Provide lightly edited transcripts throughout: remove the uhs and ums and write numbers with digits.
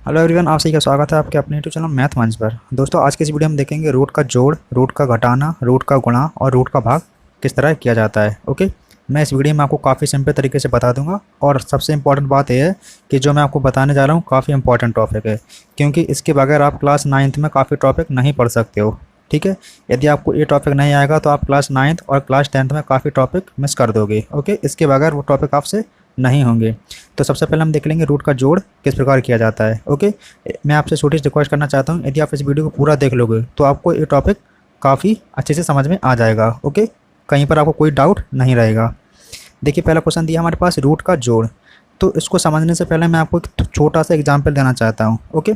Hello everyone, आप सभी का स्वागत है आपके अपने यूट्यूब चैनल मैथ मंच पर। दोस्तों, आज के इस वीडियो में देखेंगे रूट का जोड़, रूट का घटाना, रूट का गुणा और रूट का भाग किस तरह किया जाता है। ओके, मैं इस वीडियो में आपको काफ़ी सिंपल तरीके से बता दूंगा और सबसे इंपॉर्टेंट बात यह है कि जो मैं आपको बताने जा रहा हूँ काफ़ी इंपॉर्टेंट टॉपिक है, क्योंकि इसके बगैर आप क्लास 9th में काफ़ी टॉपिक नहीं पढ़ सकते हो। ठीक है, यदि आपको ये टॉपिक नहीं आएगा तो आप क्लास 9th और क्लास 10th में काफ़ी टॉपिक मिस कर दोगे। ओके, इसके बगैर वो टॉपिक आपसे नहीं होंगे। तो सबसे पहले हम देख लेंगे रूट का जोड़ किस प्रकार किया जाता है। ओके, मैं आपसे छोटी सी रिक्वेस्ट करना चाहता हूँ, यदि आप इस वीडियो को पूरा देख लोगे तो आपको ये टॉपिक काफ़ी अच्छे से समझ में आ जाएगा। ओके, कहीं पर आपको कोई डाउट नहीं रहेगा। देखिए, पहला क्वेश्चन दिया हमारे पास रूट का जोड़। तो इसको समझने से पहले मैं आपको एक छोटा सा एग्जाम्पल देना चाहता हूँ। ओके,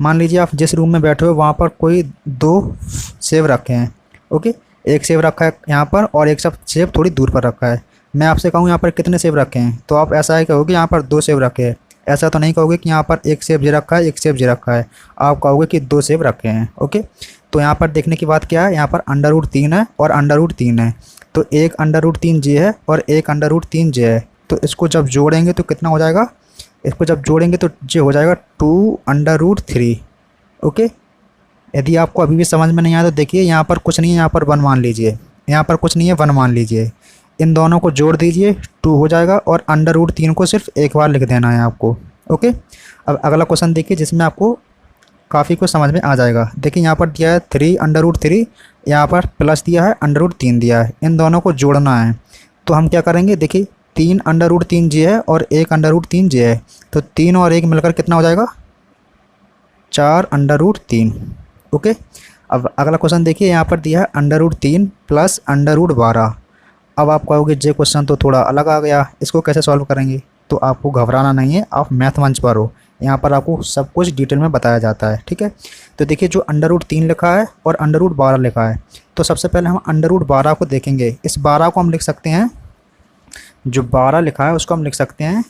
मान लीजिए आप जिस रूम में बैठे हो वहाँ पर कोई दो सेब रखे हैं। ओके, एक सेब रखा है यहाँ पर और एक सब सेब थोड़ी दूर पर रखा है। मैं आपसे कहूँ यहाँ पर कितने सेब रखे हैं, तो आप ऐसा ही कहोगे यहाँ पर 2 सेब रखे हैं। ऐसा तो नहीं कहोगे कि यहाँ पर एक सेब जे रखा है, एक सेब जे रखा है। आप कहोगे कि 2 सेब रखे हैं। ओके, तो यहाँ पर देखने की बात क्या है, यहाँ पर अंडर रूट 3 है और अंडर रूट 3 है। तो एक अंडर रूट 3 जे है और एक अंडर रूट 3 जे है। तो इसको जब जोड़ेंगे तो कितना हो जाएगा, इसको जब जोड़ेंगे तो जे हो जाएगा 2√3। ओके, यदि आपको अभी भी समझ में नहीं आया तो देखिए, यहाँ पर कुछ नहीं है, यहाँ पर 1 मान लीजिए, यहाँ पर कुछ नहीं है, 1 मान लीजिए। इन दोनों को जोड़ दीजिए, 2 हो जाएगा और अंडर रूट 3 को सिर्फ एक बार लिख देना है आपको। ओके, अब अगला क्वेश्चन देखिए जिसमें आपको काफ़ी कुछ समझ में आ जाएगा। देखिए, यहाँ पर दिया है 3√3, यहाँ पर प्लस दिया है, अंडर रूट 3 दिया है। इन दोनों को जोड़ना है तो हम क्या करेंगे, देखिए 3√3 जे है और एक अंडर रूट 3 जे है। तो 3 और 1 मिलकर कितना हो जाएगा, 4√3। ओके, अब अगला क्वेश्चन देखिए, यहाँ पर दिया है under root 3 plus under root 12। अब आप कहोगे जे क्वेश्चन तो थोड़ा अलग आ गया, इसको कैसे सॉल्व करेंगे। तो आपको घबराना नहीं है, आप मैथ मंच पर हो, यहाँ पर आपको सब कुछ डिटेल में बताया जाता है। ठीक है, तो देखिए जो अंडर रूट 3 लिखा है और अंडर रूट 12 लिखा है, तो सबसे पहले हम अंडर रूट 12 को देखेंगे। इस 12 को हम लिख सकते हैं, जो 12 लिखा है उसको हम लिख सकते हैं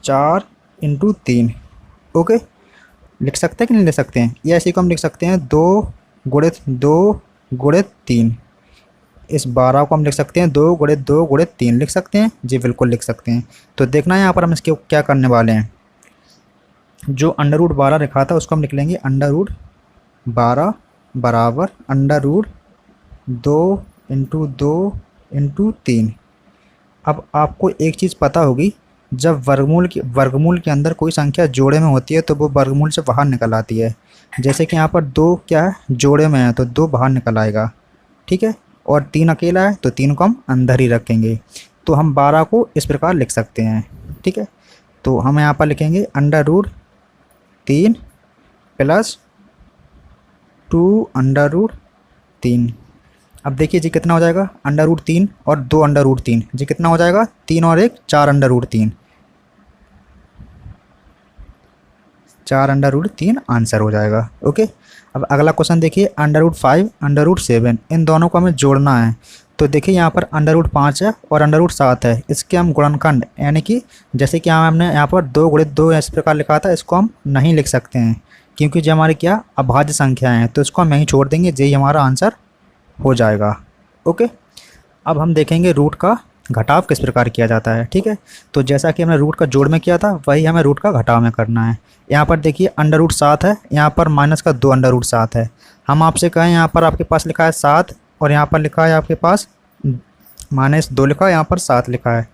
4×3। ओके, लिख सकते हैं कि नहीं लिख सकते हैं, या इसी को हम लिख सकते हैं 2×2×3। इस 12 को हम लिख सकते हैं 2×2×3 लिख सकते हैं जी, बिल्कुल लिख सकते हैं। तो देखना है यहाँ पर हम इसके क्या करने वाले हैं। जो अंडर रूट 12 लिखा था उसको हम लिख लेंगे अंडर रूट 12 बराबर अंडर रूट 2×2×3। अब आपको एक चीज़ पता होगी, जब वर्गमूल के अंदर कोई संख्या जोड़े में होती है तो वो वर्गमूल से बाहर निकल आती है। जैसे कि यहाँ पर 2 क्या है, जोड़े में है तो 2 बाहर निकल आएगा। ठीक है, और 3 अकेला है तो 3 को हम अंदर ही रखेंगे। तो हम 12 को इस प्रकार लिख सकते हैं। ठीक है, तो हम यहाँ पर लिखेंगे अंडर रूट 3 प्लस 2√3। अब देखिए जी कितना हो जाएगा, अंडर रूट 3 और 2 अंडर रूट 3 जी कितना हो जाएगा, 3 और 1 4 under root 3, 4 under root 3 answer हो जाएगा। ओके, अब अगला क्वेश्चन देखिए, अंडर रूट 5 अंडर रूट 7, इन दोनों को हमें जोड़ना है। तो देखिए यहाँ पर अंडर रूट 5 है और अंडर रूट 7 है, इसके हम गुणनखंड यानी कि जैसे कि हमने यहाँ पर 2×2 इस प्रकार लिखा था, इसको हम नहीं लिख सकते हैं क्योंकि जो हमारी क्या अभाज्य संख्या है, तो इसको हम यहीं छोड़ देंगे, यही हमारा आंसर हो जाएगा। ओके, अब हम देखेंगे रूट का घटाव किस प्रकार किया जाता है। ठीक है, तो जैसा कि हमने रूट का जोड़ में किया था वही हमें रूट का घटाव में करना है। यहाँ पर देखिए अंडर रूट 7 है, यहाँ पर माइनस का 2 अंडर रूट 7 है। हम आपसे कहें, यहाँ पर आपके पास लिखा है 7 और यहाँ पर लिखा है आपके पास -2 लिखा है, यहाँ पर 7 लिखा है।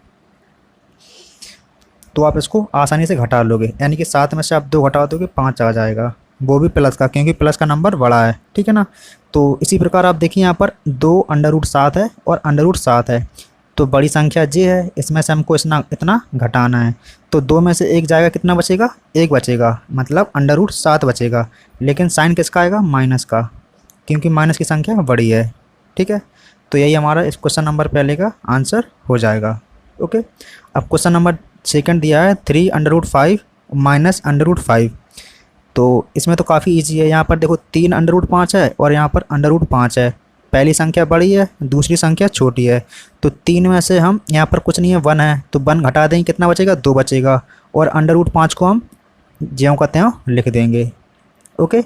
तो आप इसको आसानी से घटा लोगे, यानी कि 7 में से आप 2 घटा दोगे 5 आ जाएगा, वो भी प्लस का, क्योंकि प्लस का नंबर बड़ा है। ठीक है ना, तो इसी प्रकार आप देखिए यहाँ पर 2 अंडर रूट 7 है और अंडर रूट 7 है, तो बड़ी संख्या जे है, इसमें से हमको इतना घटाना है। तो 2 में से 1 जाएगा, कितना बचेगा, 1 बचेगा, मतलब अंडर रूट 7 बचेगा। लेकिन साइन किसका आएगा, माइनस का, क्योंकि माइनस की संख्या बड़ी है। ठीक है, तो यही हमारा इस क्वेश्चन नंबर पहले का आंसर हो जाएगा। ओके, अब क्वेश्चन नंबर सेकंड दिया है 3 under root 5 minus under root 5। तो इसमें तो काफ़ी इजी है। यहाँ पर देखो 3 अंडर रूट 5 है और यहाँ पर अंडर रूट 5 है। पहली संख्या बड़ी है, दूसरी संख्या छोटी है। तो 3 में से हम यहाँ पर कुछ नहीं है, 1 है, तो 1 घटा देंगे, कितना बचेगा, 2 बचेगा, और अंडर रूट 5 को हम ज्यों का त्यों लिख देंगे। ओके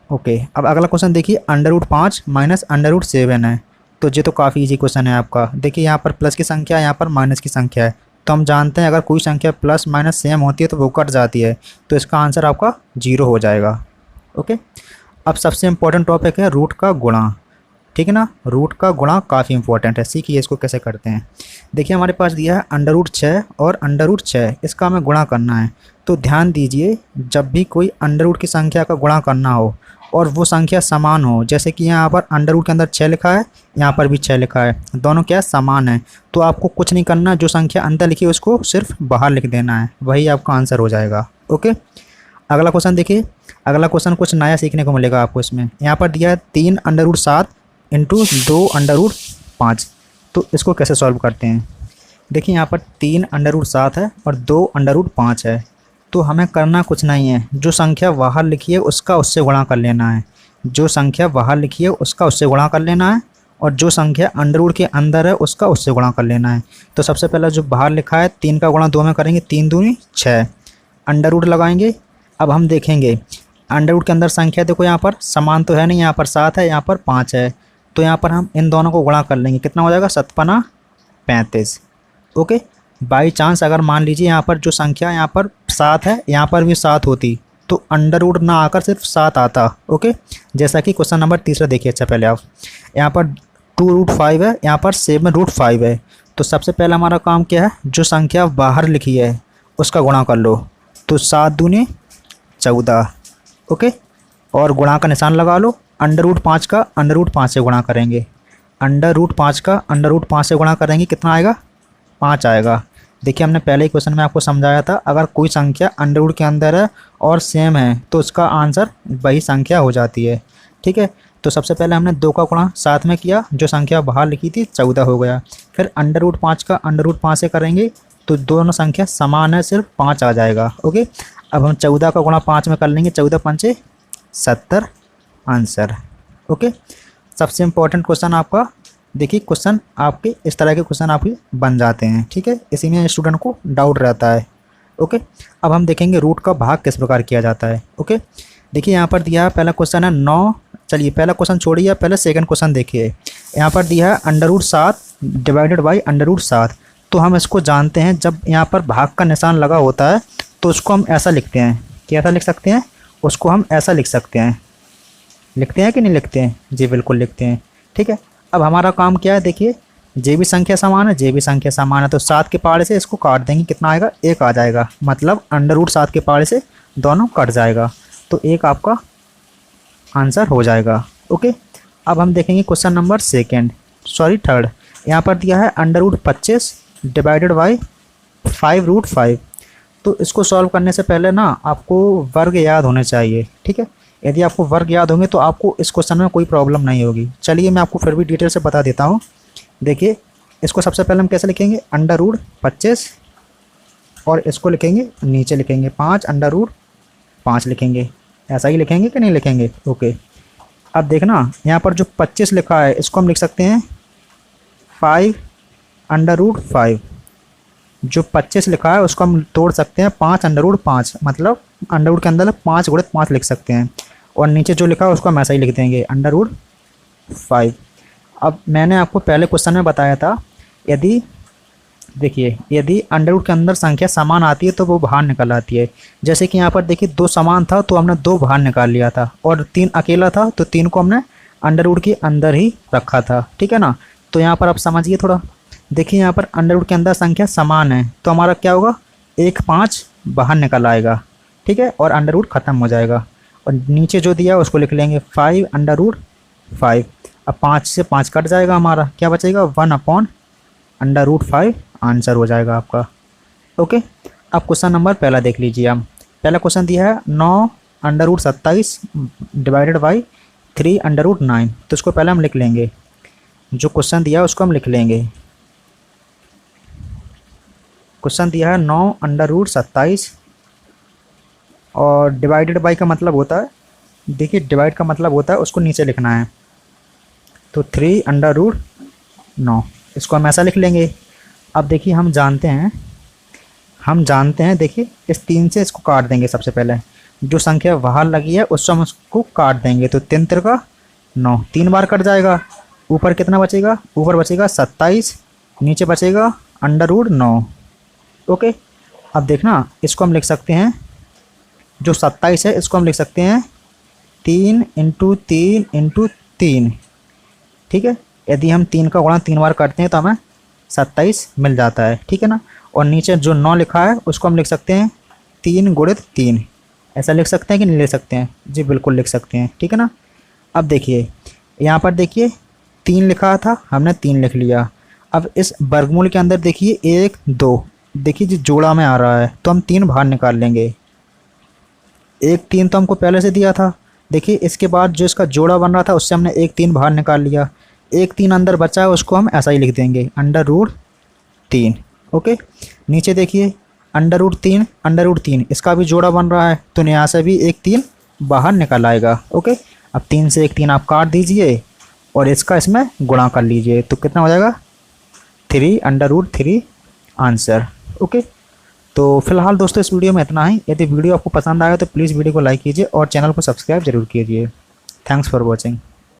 ओके, अब अगला क्वेश्चन देखिए, under root 5 minus under root 7 है। तो ये तो काफ़ी इजी क्वेश्चन है आपका। देखिए यहाँ पर प्लस की संख्या है, यहाँ पर माइनस की संख्या है, तो हम जानते हैं अगर कोई संख्या प्लस माइनस सेम होती है तो वो कट जाती है, तो इसका आंसर आपका 0 हो जाएगा। ओके, अब सबसे इम्पोर्टेंट टॉपिक है रूट का गुणा। ठीक है ना, रूट का गुणा काफ़ी इंपॉर्टेंट है, सीखिए इसको कैसे करते हैं। देखिए हमारे पास दिया है √6 और √6, इसका हमें गुणा करना है। तो ध्यान दीजिए, जब भी कोई अंडर की संख्या का गुणा करना हो और वो संख्या समान हो, जैसे कि यहाँ पर अंडर के अंदर 6 लिखा है, यहाँ पर भी 6 लिखा है, दोनों क्या समान है, तो आपको कुछ नहीं करना, जो संख्या अंदर लिखी है उसको सिर्फ बाहर लिख देना है, वही आपका आंसर हो जाएगा। ओके, अगला क्वेश्चन देखिए। अगला क्वेश्चन कुछ नया सीखने को मिलेगा आपको इसमें। यहाँ पर दिया है 3√7 इंटू 2√5। तो इसको कैसे सॉल्व करते हैं। देखिए यहाँ पर 3√7 है और 2√5 है, तो हमें करना कुछ नहीं है, जो संख्या बाहर लिखी है उसका उससे गुणा कर लेना है, जो संख्या बाहर लिखी है उसका उससे गुणा कर लेना है, और जो संख्या अंडर के अंदर है उसका उससे गुणा कर लेना है। तो सबसे पहले जो बाहर लिखा है 3 का गुणा 2 में करेंगे, 3 दूनी 6, अंडर लगाएंगे। अब हम देखेंगे अंडर के अंदर संख्या देखो यहाँ पर समान तो है नहीं, यहाँ पर 7 है, यहाँ पर 5 है, तो यहाँ पर हम इन दोनों को गुणा कर लेंगे, कितना हो जाएगा 7×5 35। ओके, बाई चांस अगर मान लीजिए यहाँ पर जो संख्या यहाँ पर 7 है, यहाँ पर भी 7 होती तो अंडर रूट ना आकर सिर्फ 7 आता। ओके, जैसा कि क्वेश्चन नंबर 3 देखिए। अच्छा पहले आप यहाँ पर 2√5 है, यहाँ पर 7√5 है, तो सबसे पहला हमारा काम क्या है, जो संख्या बाहर लिखी है उसका गुणा कर लो, तो 7 दूनी 14। ओके, और गुणा का निशान लगा लो, √5 का √5 से गुणा करेंगे, √5 का √5 से गुणा करेंगे, कितना आएगा 5 आएगा। देखिए हमने पहले ही क्वेश्चन में आपको समझाया था, अगर कोई संख्या अंडर के अंदर है और सेम है तो उसका आंसर वही संख्या हो जाती है। ठीक है, तो सबसे पहले हमने 2 का गुणा 7 में किया, जो संख्या बाहर लिखी थी 14 हो गया, फिर √5 का √5 से करेंगे तो दोनों संख्या समान है, सिर्फ 5 आ जाएगा। ओके, अब हम 14 का गुणा 5 में कर लेंगे, 14×5 70 आंसर। ओके, सबसे इम्पोर्टेंट क्वेश्चन आपका, देखिए क्वेश्चन आपके इस तरह के क्वेश्चन आपके बन जाते हैं। ठीक है, इसी में स्टूडेंट को डाउट रहता है। ओके, अब हम देखेंगे रूट का भाग किस प्रकार किया जाता है। ओके, देखिए यहाँ पर दिया है पहला क्वेश्चन है 9। चलिए पहला क्वेश्चन छोड़िए, पहले सेकंड क्वेश्चन देखिए। यहाँ पर दिया है √7 डिवाइडेड बाई √7। तो हम इसको जानते हैं, जब यहाँ पर भाग का निशान लगा होता है तो उसको हम ऐसा लिखते हैं, कैसा लिख सकते हैं, उसको हम ऐसा लिख सकते हैं। लिखते हैं कि नहीं लिखते हैं, जी बिल्कुल लिखते हैं। ठीक है, अब हमारा काम क्या है, देखिए जे भी संख्या समान है, जे भी संख्या समान है, तो 7 के पहाड़े से इसको काट देंगे, कितना आएगा 1 आ जाएगा, मतलब √7 के पहाड़े से दोनों कट जाएगा, तो 1 आपका आंसर हो जाएगा। ओके, अब हम देखेंगे क्वेश्चन नंबर थर्ड। यहाँ पर दिया है √25 डिवाइडेड बाई 5√5। तो इसको सॉल्व करने से पहले ना आपको वर्ग याद होने चाहिए। ठीक है, यदि आपको वर्ग याद होंगे तो आपको इस क्वेश्चन में कोई प्रॉब्लम नहीं होगी। चलिए मैं आपको फिर भी डिटेल से बता देता हूँ। देखिए इसको सबसे पहले हम कैसे लिखेंगे, √25 और इसको लिखेंगे, नीचे लिखेंगे 5 √5 लिखेंगे। ऐसा ही लिखेंगे कि नहीं लिखेंगे। ओके, अब देखना यहाँ पर जो 25 लिखा है इसको हम लिख सकते हैं 5 √5। जो 25 लिखा है उसको हम तोड़ सकते हैं 5 √5, मतलब अंडर के अंदर 5 × 5 लिख सकते हैं, और नीचे जो लिखा है उसको हम ऐसा ही लिख देंगे √5। अब मैंने आपको पहले क्वेश्चन में बताया था, यदि देखिए यदि अंडर के अंदर संख्या समान आती है तो वो बाहर निकल आती है। जैसे कि यहाँ पर देखिए 2 समान था तो हमने 2 बाहर निकाल लिया था, और 3 अकेला था तो 3 को हमने अंडर के अंदर ही रखा था। ठीक है ना, तो यहाँ पर आप समझिए थोड़ा। देखिए यहाँ पर अंडर के अंदर संख्या समान है तो हमारा क्या होगा, 1 5 बाहर निकल आएगा। ठीक है, और अंडर रूट ख़त्म हो जाएगा, और नीचे जो दिया उसको लिख लेंगे 5 √5। अब 5 से 5 कट जाएगा, हमारा क्या बचेगा 1/√5 आंसर हो जाएगा आपका। ओके, अब क्वेश्चन नंबर पहला देख लीजिए। हम पहला क्वेश्चन दिया है 9 √27 डिवाइडेड बाई 3 √9। तो इसको पहले हम लिख लेंगे, जो क्वेश्चन दिया है उसको हम लिख लेंगे। क्वेश्चन दिया है 9 √27 और डिवाइडेड बाई का मतलब होता है, देखिए डिवाइड का मतलब होता है उसको नीचे लिखना है, तो 3 √9 इसको हम ऐसा लिख लेंगे। अब देखिए हम जानते हैं देखिए इस 3 से इसको काट देंगे। सबसे पहले जो संख्या बाहर लगी है उससे हम उसको काट देंगे, तो 3 × 9 3 बार कट जाएगा। ऊपर कितना बचेगा, ऊपर बचेगा 27, नीचे बचेगा √9। ओके, अब देखना इसको हम लिख सकते हैं, जो 27 है इसको हम लिख सकते हैं 3 इंटू 3 इंटू 3। ठीक है, यदि हम 3 का गुणा 3 बार करते हैं तो हमें 27 मिल जाता है। ठीक है ना। और नीचे जो 9 लिखा है उसको हम लिख सकते हैं 3 गुणित 3। ऐसा लिख सकते हैं कि नहीं लिख सकते हैं? जी बिल्कुल लिख सकते हैं। ठीक है ना। अब देखिए यहाँ पर देखिए 3 लिखा था, हमने 3 लिख लिया। अब इस वर्गमूल के अंदर देखिए 1 2, देखिए जी जोड़ा में आ रहा है तो हम 3 बाहर निकाल लेंगे। 1 3 तो हमको पहले से दिया था। देखिए इसके बाद जो इसका जोड़ा बन रहा था उससे हमने 1 3 बाहर निकाल लिया। 1 3 अंदर बचा है उसको हम ऐसा ही लिख देंगे √3। ओके, नीचे देखिए √3 इसका भी जोड़ा बन रहा है तो यहाँ से भी 1 3 बाहर निकल आएगा। ओके, अब 3 से 1 3 आप काट दीजिए और इसका इसमें गुणा कर लीजिए तो कितना हो जाएगा 3 √3 आंसर। ओके, तो फिलहाल दोस्तों इस वीडियो में इतना ही। यदि वीडियो आपको पसंद आया तो प्लीज़ वीडियो को लाइक कीजिए और चैनल को सब्सक्राइब जरूर कीजिए। Thanks for watching.